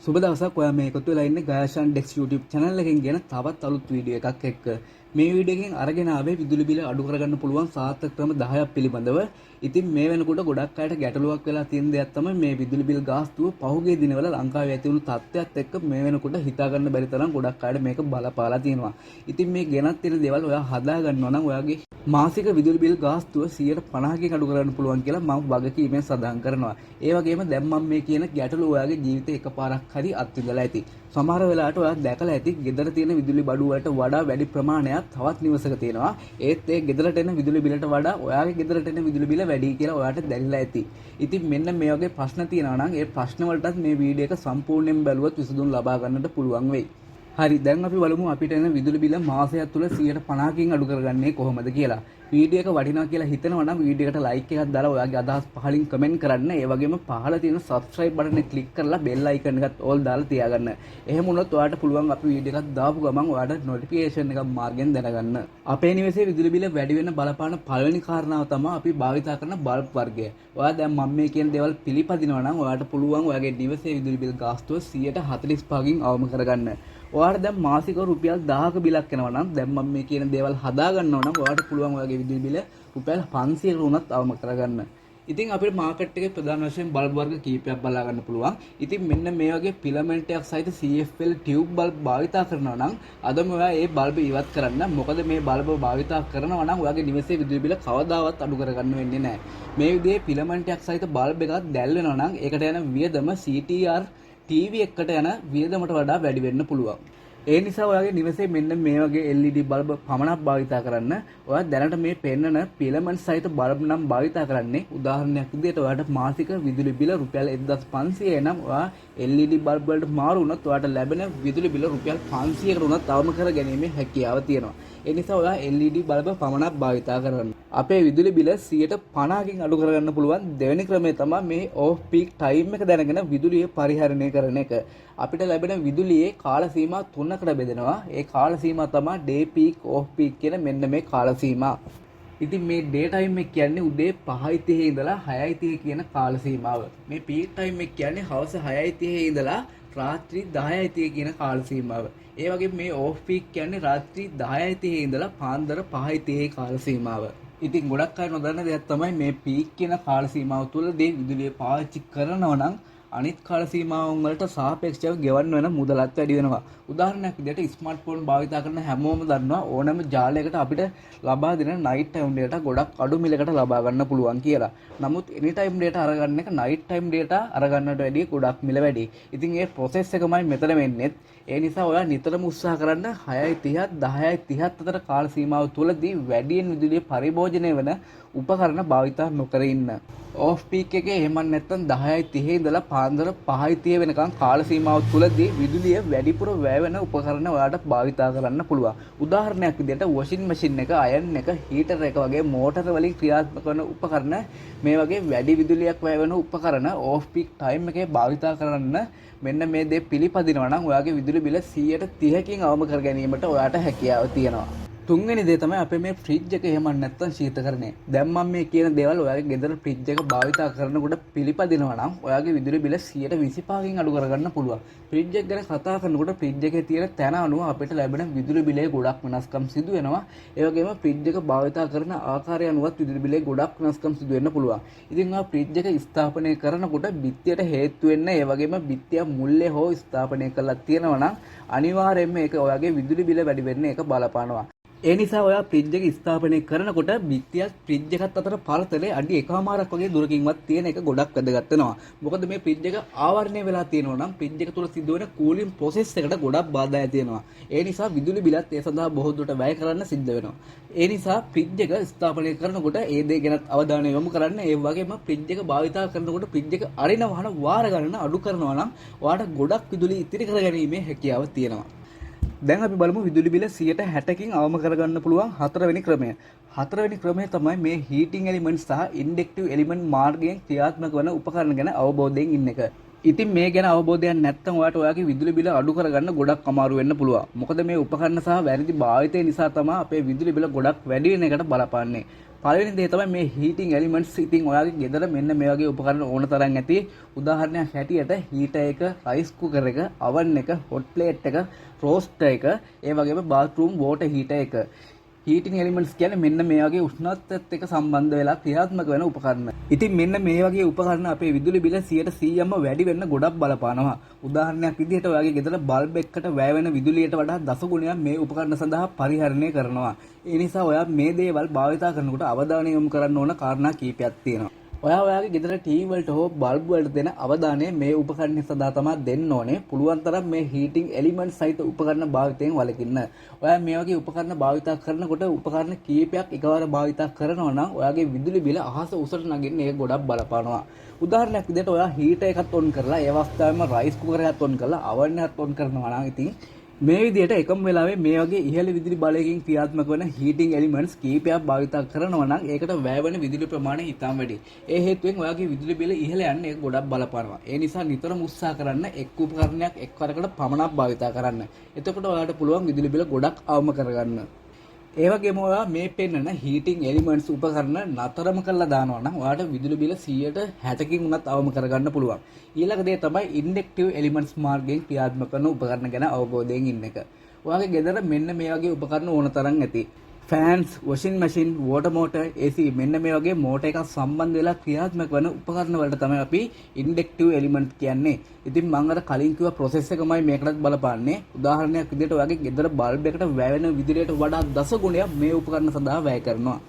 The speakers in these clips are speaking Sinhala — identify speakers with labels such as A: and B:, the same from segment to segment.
A: සුබ දවසක්. ඔයා මේ එකතු වෙලා ඉන්නේ ගයාෂාන් ඩෙක්ස් YouTube channel එකෙන් ගෙන තවත් අලුත් වීඩියෝ එකක් එක්ක. මේ වීඩියෝ එකෙන් අරගෙන ආවේ විදුලි බිල අඩු කරගන්න පුළුවන් සාර්ථක ක්‍රම 10ක් පිළිබඳව. ඉතින් මේ වෙනකොට ගොඩක් අයට ගැටලුවක් වෙලා තියෙන දෙයක් තමයි මේ විදුලි බිල් ගාස්තුව පහුගිය දිනවල ලංකාවේ ඇති වුණු තත්ත්වයක් එක්ක මේ වෙනකොට හිතා ගන්න බැරි තරම් ගොඩක් අයට මේක බලපාලා තියෙනවා. ඉතින් මේ ගෙනත් තියෙන දේවල් ඔයා හදා ගන්නවා නම් ඔයාගේ මාසික විදුලි බිල් ගාස්තුව 150කින් අඩු කරගන්න පුළුවන් කියලා මම වගකීමෙන් සඳහන් කරනවා. ඒ වගේම දැන් මම මේ කියන ගැටලුව ඔයාගේ ජීවිතේ එකපාරක් හරි අත්විඳලා ඇති. සමහර වෙලාවට ඔයා දැකලා ඇති ගෙදර තියෙන විදුලි බඩු වලට වඩා වැඩි ප්‍රමාණයක් තවත් නිවසක තියෙනවා. ඒත් ඒ ගෙදරට එන විදුලි බිලට වඩා ඔයාගේ ගෙදරට එන විදුලි බිල වැඩි කියලා ඔයාට දැනෙලා ඇති. ඉතින් මෙන්න මේ වගේ ප්‍රශ්න තියෙනවා නම් ඒ ප්‍රශ්න වලටත් මේ වීඩියෝ එක සම්පූර්ණයෙන් බැලුවොත් විසඳුම් ලබා ගන්නට පුළුවන් වෙයි. හරි, දැන් අපි බලමු අපිට එන විදුලි බිල මාසයක් තුල 150කින් අඩු කරගන්නේ කොහොමද කියලා. වීඩියෝ එක වටිනවා කියලා හිතනවා නම් වීඩියෝ එකට ලයික් එකක් දාලා ඔයාගේ අදහස් පහලින් කමෙන්ට් කරන්න. ඒ වගේම පහළ තියෙන subscribe button එක ක්ලික් කරලා bell icon එකත් all දාලා තියාගන්න. එහෙම වුණොත් ඔයාට පුළුවන් අපි වීඩියෝ එකක් දාපු ගමන් ඔයාට notification එකක් මාර්ගෙන් දැනගන්න. අපේ නිවසේ විදුලි බිල වැඩි වෙන බලපාන පළවෙනි කාරණාව තමයි අපි භාවිතා කරන බල්බ් වර්ගය. ඔයා දැන් මම මේ කියන දේවල් පිළිපදිනවා නම් ඔයාට පුළුවන් ඔයාගේ නිවසේ විදුලි බිල් ගාස්තුව 145කින් අවම කරගන්න. ඔයාට දැන් මාසික රුපියල් 1000ක බිලක් එනවා නම් දැන් මම මේ කියන දේවල් හදා ගන්නවා නම් ඔයාට පුළුවන් ඔයාගේ විදුලි බිල රුපියල් 500කට වුණත් අවම කරගන්න. ඉතින් අපේ මාකට් එකේ ප්‍රධාන වශයෙන් බල්බ් වර්ග කීපයක් බලා ගන්න පුළුවන්. ඉතින් මෙන්න මේ වගේ ෆිලමන්ට් එකක් සහිත CFL ටියුබ් බල්බ් භාවිතා කරනවා නම් අදම ඔයා ඒ බල්බ් ඉවත් කරන්න. මොකද මේ බල්බ් භාවිතා කරනවා නම් ඔයාගේ නිවසේ විදුලි බිල කවදාවත් අඩු කරගන්න වෙන්නේ නැහැ. මේ විදිහේ ෆිලමන්ට් එකක් සහිත බල්බ් එකක් දැල් වෙනවා නම් ඒකට යන වියදම CTR TV එකකට යන වියදමට වඩා වැඩි වෙන්න පුළුවන්. ඒ නිසා ඔයාගේ නිවසේ මෙන්න මේ වගේ LED බල්බ් පමණක් භාවිතා කරන්න. ඔයා දැනට මේ පෙන්නන ෆිලමන්ට් සහිත බල්බ් නම් භාවිතා කරන්නේ. උදාහරණයක් විදිහට ඔයාට මාසික විදුලි බිල රුපියල් 1500 නම් ඔයා LED බල්බ් වලට මාරු වුණොත් ඔයාට ලැබෙන විදුලි බිල රුපියල් 500කට වුණත් අවම කර ගැනීමේ හැකියාව තියෙනවා. ඒ නිසා ඔයා LED බල්බ පමණක් භාවිතා කරන්න. අපේ විදුලි බිල 150කින් අඩු කරගන්න පුළුවන් දෙවෙනි ක්‍රමය තමයි මේ ඕෆ් පීක් ටයිම් එක දැනගෙන විදුලිය පරිහරණය කරන එක. අපිට ලැබෙන විදුලියේ කාල සීමා තුනකට බෙදෙනවා. ඒ කාල සීමා තමයි ඩේ පීක්, ඕෆ් පීක් කියන මෙන්න මේ කාල සීමා. ඉතින් මේ ඩේ ටයිම් එක කියන්නේ උදේ 5:30 ඉඳලා 6:30 කියන කාල සීමාව. මේ පීක් ටයිම් එක කියන්නේ හවස 6:30 ඉඳලා රාත්‍රී 10:30 කියන කාල සීමාව. ඒ වගේම මේ ඕෆ් පීක් කියන්නේ රාත්‍රී 10:30 ඉඳලා පාන්දර 5:30 කාල සීමාව. ඉතින් ගොඩක් අය නොදන්න දෙයක් තමයි මේ පීක් කියන කාල සීමාව තුළදී විදුලිය පාවිච්චි කරනවා නම් අනිත් කාල සීමාවන් වලට සාපේක්ෂව ගෙවන්න වෙන මුදලත් වැඩි වෙනවා. උදාහරණයක් විදිහට ස්මාර්ට්ෆෝන් භාවිත කරන හැමෝම දන්නවා ඕනෑම ජාලයකට අපිට ලබා දෙන නයිට් ටයිම් ඩේටා ගොඩක් අඩු මිලකට ලබා ගන්න පුළුවන් කියලා. නමුත් එනි ටයිම් ඩේටා අරගන්න එක නයිට් ටයිම් ඩේටා අරගන්නට වැඩිය ගොඩක් මිල වැඩි. ඉතින් ඒ ප්‍රොසෙස් එකමයි මෙතන වෙන්නේ. ඒ නිසා ඔයා නිතරම උත්සාහ කරන්න 6:30 10:30 අතර කාල සීමාව තුළදී වැඩියෙන් විදුලිය පරිභෝජනය වෙන උපකරණ භාවිතා නොකර ඉන්න. ඕෆ් පීක් එකේ එහෙම නැත්නම් 10:30 ඉඳලා පාන්දර 5:30 වෙනකන් කාල සීමාව තුළදී විදුලිය වැඩිපුර වැය වෙන උපකරණ ඔයාලට භාවිතා කරන්න පුළුවන්. උදාහරණයක් විදිහට වොෂින් මැෂින් එක, අයන් එක, හීටර් එක වගේ මෝටර වලින් ක්‍රියාත්මක වන උපකරණ මේ වගේ වැඩි විදුලියක් වැය වෙන උපකරණ ඕෆ් පීක් ටයිම් එකේ භාවිතා කරන්න මෙන්න මේ දේ පිළිපදිනවා නම් ඔයාගේ විදුලි බිල 130කින් අවම කර ගැනීමට ඔයාට හැකියාව තියෙනවා. තුන්වෙනි දේ තමයි අපේ මේ ෆ්‍රිජ් එක එහෙම නැත්නම් ශීතකරණය. දැන් මම මේ කියන දේවල් ඔයාගේ ගෙදර ෆ්‍රිජ් එක භාවිතා කරනකොට පිළිපදිනවා නම් ඔයාගේ විදුලි බිල 125කින් අඩු කරගන්න පුළුවන්. ෆ්‍රිජ් එක ගැන කතා කරනකොට ෆ්‍රිජ් එකේ තියෙන තැන අනුව අපිට ලැබෙන විදුලි බිලේ ගොඩක් වෙනස්කම් සිදු වෙනවා. ඒ වගේම ෆ්‍රිජ් එක භාවිතා කරන ආකාරය අනුවත් විදුලි බිලේ ගොඩක් වෙනස්කම් සිදු වෙන්න පුළුවන්. ඉතින් ඔයා ෆ්‍රිජ් එක ස්ථාපනය කරනකොට බිත්තියට හේතු වෙන්න ඒ වගේම බිත්තිය මුල්ලේ හෝ ස්ථාපනය කරලා තියෙනවා නම් අනිවාර්යයෙන්ම ඒක ඔයාගේ විදුලි බිල වැඩි වෙන්න ඒක බලපානවා. ඒ නිසා ඔයා ෆ්‍රිජ් එක ස්ථාපනය කරනකොට බිත්තියත් ෆ්‍රිජ් එකත් අතර පළතලේ අඩි 1මාරක් වගේ දුරකින්වත් තියෙන එක ගොඩක් වැදගත් වෙනවා. මොකද මේ ෆ්‍රිජ් එක ආවරණය වෙලා තියෙනවා නම් ෆ්‍රිජ් එක තුල සිදුවෙන කූලින් ප්‍රොසෙස් එකට ගොඩක් බාධා ඇති වෙනවා. ඒ නිසා විදුලි බිලත් ඒ සඳහා බොහෝ දුරට වැය කරන්න සිද්ධ වෙනවා. ඒ නිසා ෆ්‍රිජ් එක ස්ථාපනය කරනකොට ඒ දේ ගැන අවධානය යොමු කරන්න. ඒ වගේම ෆ්‍රිජ් එක භාවිතා කරනකොට ෆ්‍රිජ් එක අරින වහන වාර ගණන අඩු කරනවා නම් ඔයාට ගොඩක් විදුලි ඉතිරි කරගැනීමේ හැකියාව තියෙනවා. දැන් අපි බලමු විදුලි බිල 160කින් අවම කරගන්න පුළුවන් හතරවෙනි ක්‍රමය. හතරවෙනි ක්‍රමය තමයි මේ හීටින් එලිමන්ට් සහ ඉන්ඩක්ටිව් එලිමන්ට් මාර්ගයෙන් ක්‍රියාත්මක වන උපකරණ ගැන අවබෝධයෙන් ඉන්න එක. ඉතින් මේ ගැන අවබෝධයක් නැත්නම් ඔයාට ඔයාගේ විදුලි බිල අඩු කරගන්න ගොඩක් අමාරු වෙන්න පුළුවන්. මොකද මේ උපකරණ සහ වැරදි භාවිතය නිසා තමයි අපේ විදුලි බිල ගොඩක් වැඩි වෙන එකට බලපාන්නේ. පළවෙනි දේ තමයි මේ heating elements. ඉතින් ඔයාගේ ගෙදර මෙන්න මේ වගේ උපකරණ ඕන තරම් ඇති. උදාහරණයක් හැටියට heater එක, rice cooker එක, oven එක, hot plate එක, roaster එක, ඒ වගේම bathroom water heater එක. heating elements කියන්නේ මෙන්න මේ වගේ උෂ්ණත්වයත් එක්ක සම්බන්ධ වෙලා ක්‍රියාත්මක වෙන උපකරණ. ඉතින් මෙන්න මේ වගේ උපකරණ අපේ විදුලි බිල 100%ම වැඩි වෙන්න ගොඩක් බලපානවා. උදාහරණයක් විදිහට ඔයාගේ ගෙදර බල්බ් එකකට වැය වෙන විදුලියට වඩා දස ගුණයක් මේ උපකරණ සඳහා පරිහරණය කරනවා. ඒ නිසා ඔයා මේ දේවල් භාවිතා කරනකොට අවධානය යොමු කරන්න ඕන කාරණා කීපයක් තියෙනවා. ඔයාගේ ගෙදර ටීවී වලට හෝ බල්බ් වලට දෙන අවධානය මේ උපකරණ සඳහා තමයි දෙන්න ඕනේ. පුළුවන් තරම් මේ හීටින් එලිමන්ට් සහිත උපකරණ භාවිතයෙන් වළකින්න. ඔයා මේ වගේ උපකරණ භාවිතා කරනකොට උපකරණ කීපයක් එකවර භාවිතා කරනවා නම් ඔයාගේ විදුලි බිල අහස උසට නගින්න ඒක ගොඩක් බලපානවා. උදාහරණයක් විදිහට ඔයා හීටර් එකක් ඔන් කරලා ඒ අවස්ථාවේම රයිස් කුකර් එකක් ඔන් කරලා oven එකක් ඔන් කරනවා නම් ඉතින් මේ විදිහට එකම වෙලාවේ මේ වගේ ඉහළ විදුලි බලයකින් ක්‍රියාත්මක වන heating elements කීපයක් භාවිත කරනවා නම් ඒකට වැය වෙන විදුලි ප්‍රමාණය ඉතාම වැඩි. ඒ හේතුවෙන් ඔයාගේ විදුලි බිල ඉහළ යන්න ඒක ගොඩක් බලපානවා. ඒ නිසා නිතරම උත්සාහ කරන්න එක් උපකරණයක් එක්වරකට පමණක් භාවිත කරන්න. එතකොට ඔයාලට පුළුවන් විදුලි බිල ගොඩක් අවම කරගන්න. ඒ වගේම ඔයා මේ පෙන්නන heating elements උපකරණ නතරම කරලා දානවා නම් ඔයාලට විදුලි බිල 160කින් උනත් අවම කරගන්න පුළුවන්. ඊළඟ දේ තමයි inductive elements මාර්ගයෙන් ක්‍රියාත්මක කරන උපකරණ ගැන අවබෝධයෙන් ඉන්න එක. ඔයාගේ ගෙදර මෙන්න මේ වගේ උපකරණ ඕන තරම් ඇති. fans, washing machine, water motor, AC මෙන්න මේ වගේ මෝටර් එකක් සම්බන්ධ වෙලා ක්‍රියාත්මක වෙන උපකරණ වලට තමයි අපි inductive element කියන්නේ. ඉතින් මම අර කලින් කිව්ව process එකමයි මේකටත් බලපාන්නේ. උදාහරණයක් විදිහට ඔයාගේ ගෙදර බල්බ් එකට වැය වෙන විදුලියට වඩා දස ගුණයක් මේ උපකරණ සඳහා වැය කරනවා.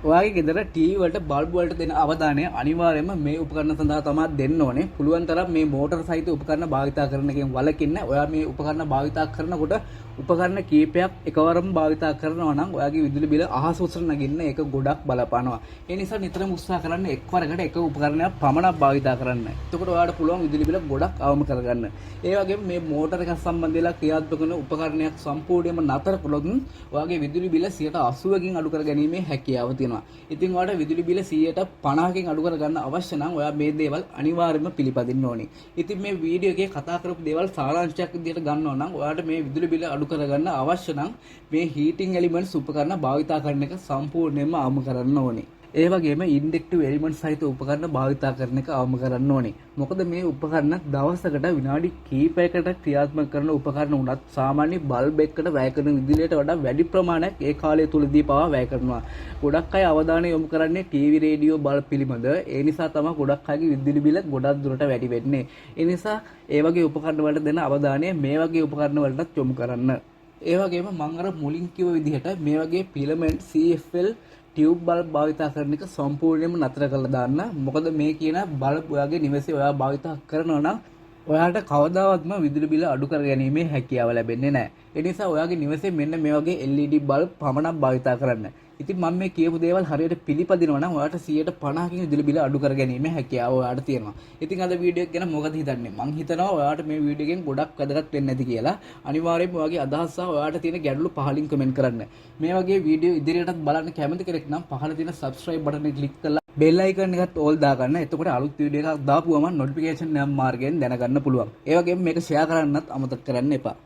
A: ඔයාගේ ගෙදර ටීවී වලට බල්බ් වලට දෙන අවධානය අනිවාර්යයෙන්ම මේ උපකරණ සඳහා තමයි දෙන්න ඕනේ. පුළුවන් තරම් මේ මෝටර සහිත උපකරණ භාවිත කරන එකෙන් වළකින්න. ඔයා මේ උපකරණ භාවිත කරනකොට උපකරණ කීපයක් එකවරම භාවිත කරනවා නම් ඔයාගේ විදුලි බිල අහස උසට නගින්න ඒක ගොඩක් බලපානවා. ඒ නිසා නිතරම උත්සාහ කරන්න එක්වරකට එක උපකරණයක් පමණක් භාවිත කරන්න. එතකොට ඔයාලට පුළුවන් විදුලි බිල ගොඩක් අවම කරගන්න. ඒ වගේම මේ මෝටර එක සම්බන්ධ වෙලා ක්‍රියාත්මක කරන උපකරණයක් සම්පූර්ණයෙන්ම නතර කළොත් ඔයාගේ විදුලි බිල 80%කින් අඩු කර ගැනීමේ හැකියාව තියෙනවා. ඉතින් ඔයාලට විදුලි බිල 50%කින් අඩු කරගන්න අවශ්‍ය නම් ඔයා මේ දේවල් අනිවාර්යයෙන්ම පිළිපදින්න ඕනේ. ඉතින් මේ වීඩියෝ එකේ කතා කරපු දේවල් සාරාංශයක් විදිහට ගන්නවා නම් ඔයාලට මේ විදුලි බිල අඩු කරගන්න අවශ්‍ය නම් මේ heating elements උපකරණ භාවිත කරන එක සම්පූර්ණයෙන්ම අවම කරන්න ඕනේ. ඒ වගේම inductive elements සහිත උපකරණ භාවිත කරන එක අවම කරන්න ඕනේ. මොකද මේ උපකරණ දවසකට විනාඩි කිහිපයකට ක්‍රියාත්මක කරන උපකරණ උනත් සාමාන්‍ය බල්බ් එකකට වැය කරන විදුලියට වඩා වැඩි ප්‍රමාණයක් ඒ කාලය තුලදී පවා වැය කරනවා. ගොඩක් අය අවධානය යොමු කරන්නේ ටීවී රේඩියෝ බල්බ් පිළිබඳ. ඒ නිසා තමයි ගොඩක් අයගේ විදුලි බිල ගොඩක් දුරට වැඩි වෙන්නේ. ඒ නිසා ඒ වගේ උපකරණ වලට දෙන අවධානය මේ වගේ උපකරණ වලටත් යොමු කරන්න. ඒ වගේම මම අර මුලින් කිව්ව විදිහට මේ වගේ filament CFL ටියුබ් බල්බ් භාවිත කරන එක සම්පූර්ණයෙන්ම නතර කරලා දාන්න. මොකද මේ කියන බල්බ් ඔයාගේ නිවසේ ඔයා භාවිත කරනවා නම් ඔයාලට කවදාවත්ම විදුලි බිල අඩු කර ගැනීමේ හැකියාව ලැබෙන්නේ නැහැ. ඒ නිසා ඔයාගේ නිවසේ මෙන්න මේ වගේ LED බල්බ් පමණක් භාවිත කරන්න. ඉතින් මම මේ කියපු දේවල් හරියට පිළිපදිනවා නම් ඔයාලට 150කින් විදුලි බිල අඩු කර ගැනීමේ හැකියාව ඔයාලට තියෙනවා. ඉතින් අද වීඩියෝ එක ගැන මොකද හිතන්නේ? මම හිතනවා ඔයාලට මේ වීඩියෝ එකෙන් ගොඩක් වැදගත් වෙන්න ඇති කියලා. අනිවාර්යයෙන්ම ඔයාගේ අදහස් සහ ඔයාලට තියෙන ගැටලු පහලින් කමෙන්ට් කරන්න. මේ වගේ වීඩියෝ ඉදිරියටත් බලන්න කැමති කෙනෙක් නම් පහළ තියෙන subscribe button එක ක්ලික් කරලා bell icon එකත් all දාගන්න. එතකොට අලුත් වීඩියෝ එකක් දාපුවම notification නම් මාර්ගයෙන් දැනගන්න පුළුවන්. ඒ වගේම මේක share කරන්නත් අමතක කරන්න එපා.